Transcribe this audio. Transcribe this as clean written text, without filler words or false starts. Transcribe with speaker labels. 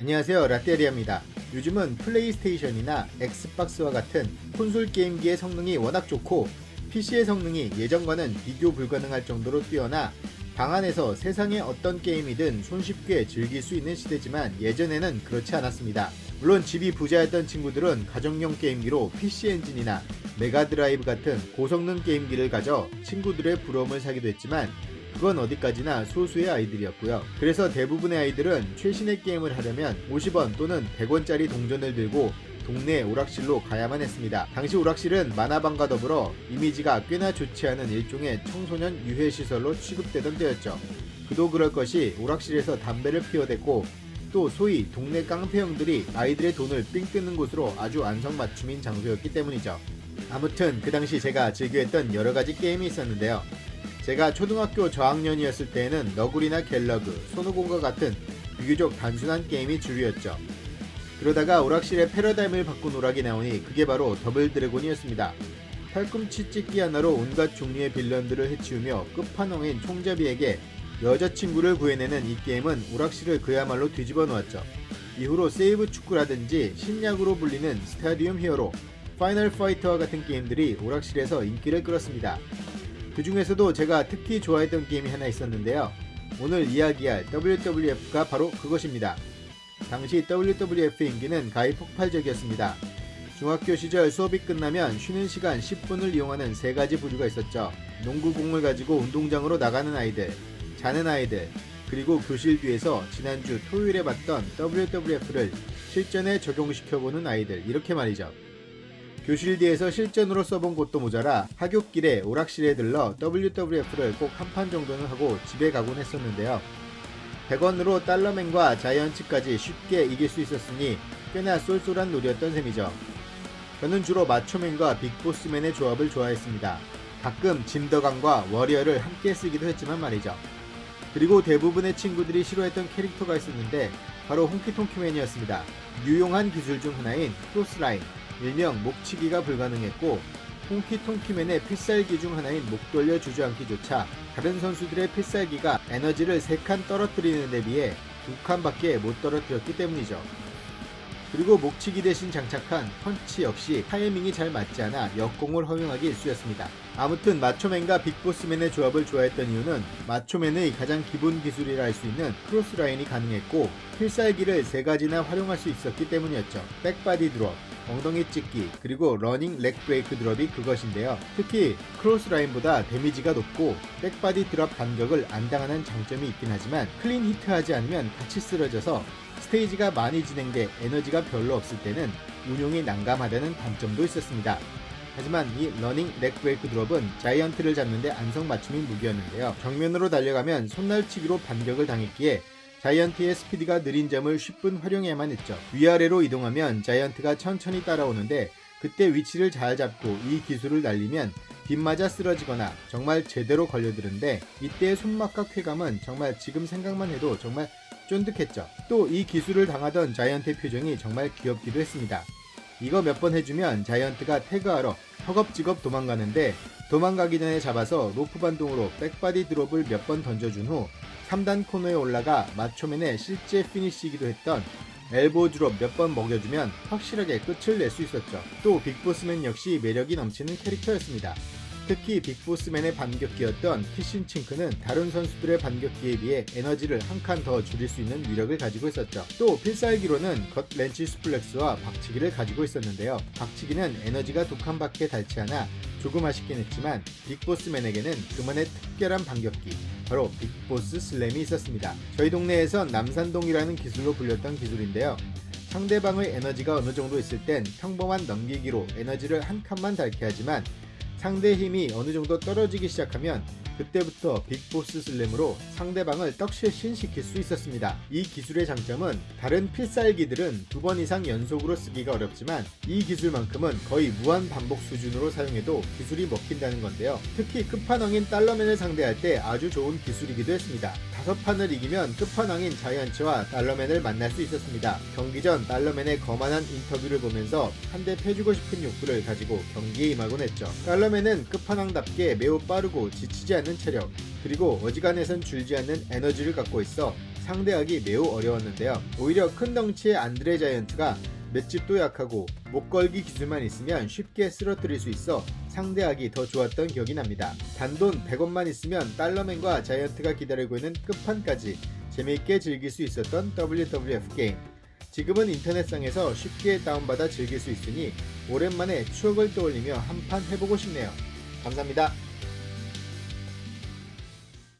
Speaker 1: 안녕하세요, 라떼리아입니다. 요즘은 플레이스테이션이나 엑스박스와 같은 콘솔 게임기의 성능이 워낙 좋고 PC의 성능이 예전과는 비교 불가능할 정도로 뛰어나 방 안에서 세상의 어떤 게임이든 손쉽게 즐길 수 있는 시대지만 예전에는 그렇지 않았습니다. 물론 집이 부자였던 친구들은 가정용 게임기로 PC 엔진이나 메가드라이브 같은 고성능 게임기를 가져 친구들의 부러움을 사기도 했지만 그건 어디까지나 소수의 아이들이었고요. 그래서 대부분의 아이들은 최신의 게임을 하려면 50원 또는 100원짜리 동전을 들고 동네 오락실로 가야만 했습니다. 당시 오락실은 만화방과 더불어 이미지가 꽤나 좋지 않은 일종의 청소년 유해시설로 취급되던 때였죠. 그도 그럴 것이 오락실에서 담배를 피워댔고 또 소위 동네 깡패형들이 아이들의 돈을 삥 뜯는 곳으로 아주 안성맞춤인 장소였기 때문이죠. 아무튼 그 당시 제가 즐겨했던 여러가지 게임이 있었는데요. 제가 초등학교 저학년이었을 때에는 너구리나 갤러그, 손오공과 같은 비교적 단순한 게임이 주류였죠. 그러다가 오락실에 패러다임을 바꾼 오락이 나오니 그게 바로 더블 드래곤이었습니다. 팔꿈치 찢기 하나로 온갖 종류의 빌런들을 해치우며 끝판왕인 총잡이에게 여자친구를 구해내는 이 게임은 오락실을 그야말로 뒤집어 놓았죠. 이후로 세이브 축구라든지 신약으로 불리는 스타디움 히어로, 파이널 파이터와 같은 게임들이 오락실에서 인기를 끌었습니다. 그 중에서도 제가 특히 좋아했던 게임이 하나 있었는데요. 오늘 이야기할 WWF가 바로 그것입니다. 당시 WWF 인기는 가히 폭발적이었습니다. 중학교 시절 수업이 끝나면 쉬는 시간 10분을 이용하는 세 가지 부류가 있었죠. 농구공을 가지고 운동장으로 나가는 아이들, 자는 아이들, 그리고 교실 뒤에서 지난주 토요일에 봤던 WWF를 실전에 적용시켜보는 아이들, 이렇게 말이죠. 교실 뒤에서 실전으로 써본 곳도 모자라 하굣길에 오락실에 들러 WWF를 꼭 한 판 정도는 하고 집에 가곤 했었는데요. 100원으로 달러맨과 자이언츠까지 쉽게 이길 수 있었으니 꽤나 쏠쏠한 놀이였던 셈이죠. 저는 주로 마초맨과 빅보스맨의 조합을 좋아했습니다. 가끔 짐더강과 워리어를 함께 쓰기도 했지만 말이죠. 그리고 대부분의 친구들이 싫어했던 캐릭터가 있었는데 바로 홍키통키맨이었습니다. 유용한 기술 중 하나인 크로스라인, 일명 목치기가 불가능했고 홍키통키맨의 필살기 중 하나인 목 돌려 주저앉기조차 다른 선수들의 필살기가 에너지를 3칸 떨어뜨리는 데 비해 2칸밖에 못 떨어뜨렸기 때문이죠. 그리고 목치기 대신 장착한 펀치 역시 타이밍이 잘 맞지 않아 역공을 허용하기 일쑤였습니다. 아무튼 마초맨과 빅보스맨의 조합을 좋아했던 이유는 마초맨의 가장 기본 기술이라 할 수 있는 크로스라인이 가능했고 필살기를 3가지나 활용할 수 있었기 때문이었죠. 백바디 드롭, 엉덩이 찢기, 그리고 러닝 렉 브레이크 드롭이 그것인데요. 특히 크로스라인보다 데미지가 높고 백바디 드롭 반격을 안 당하는 장점이 있긴 하지만 클린 히트하지 않으면 같이 쓰러져서 스테이지가 많이 진행돼 에너지가 별로 없을 때는 운용이 난감하다는 단점도 있었습니다. 하지만 이 러닝 렉 브레이크 드롭은 자이언트를 잡는데 안성맞춤인 무기였는데요. 정면으로 달려가면 손날치기로 반격을 당했기에 자이언트의 스피드가 느린 점을 10분 활용해야만 했죠. 위아래로 이동하면 자이언트가 천천히 따라오는데 그때 위치를 잘 잡고 이 기술을 날리면 빗맞아 쓰러지거나 정말 제대로 걸려드는데 이때의 손맛과 쾌감은 정말 지금 생각만 해도 정말 쫀득했죠. 또 이 기술을 당하던 자이언트의 표정이 정말 귀엽기도 했습니다. 이거 몇 번 해주면 자이언트가 태그하러 허겁지겁 도망가는데 도망가기 전에 잡아서 로프 반동으로 백바디 드롭을 몇 번 던져준 후 3단 코너에 올라가 마초맨의 실제 피니쉬이기도 했던 엘보 드롭 몇 번 먹여주면 확실하게 끝을 낼 수 있었죠. 또 빅보스맨 역시 매력이 넘치는 캐릭터였습니다. 특히 빅보스맨의 반격기였던 키신 칭크는 다른 선수들의 반격기에 비해 에너지를 한 칸 더 줄일 수 있는 위력을 가지고 있었죠. 또 필살기로는 겉 렌치 스플렉스와 박치기를 가지고 있었는데요. 박치기는 에너지가 2칸밖에 닳지 않아 조금 아쉽긴 했지만 빅보스맨에게는 그만의 특별한 반격기, 바로 빅보스 슬램이 있었습니다. 저희 동네에선 남산동이라는 기술로 불렸던 기술인데요. 상대방의 에너지가 어느 정도 있을 땐 평범한 넘기기로 에너지를 한 칸만 닳게 하지만 상대의 힘이 어느 정도 떨어지기 시작하면 그때부터 빅보스 슬램으로 상대방을 떡실신시킬 수 있었습니다. 이 기술의 장점은 다른 필살기들은 2번 이상 연속으로 쓰기가 어렵지만 이 기술만큼은 거의 무한 반복 수준으로 사용해도 기술이 먹힌다는 건데요. 특히 끝판왕인 달러맨을 상대할 때 아주 좋은 기술이기도 했습니다. 5판을 이기면 끝판왕인 자이언츠와 달러맨을 만날 수 있었습니다. 경기 전 달러맨의 거만한 인터뷰를 보면서 한 대 패주고 싶은 욕구를 가지고 경기에 임하곤 했죠. 달러맨은 끝판왕답게 매우 빠르고 지치지 않는 체력, 그리고 어지간해선 줄지 않는 에너지를 갖고 있어 상대하기 매우 어려웠는데요. 오히려 큰 덩치의 안드레 자이언트가 맷집도 약하고 목걸기 기술만 있으면 쉽게 쓰러뜨릴 수 있어 상대하기 더 좋았던 기억이 납니다. 단돈 100원만 있으면 달러맨과 자이언트가 기다리고 있는 끝판까지 재미있게 즐길 수 있었던 WWF 게임. 지금은 인터넷상에서 쉽게 다운받아 즐길 수 있으니 오랜만에 추억을 떠올리며 한판 해보고 싶네요. 감사합니다.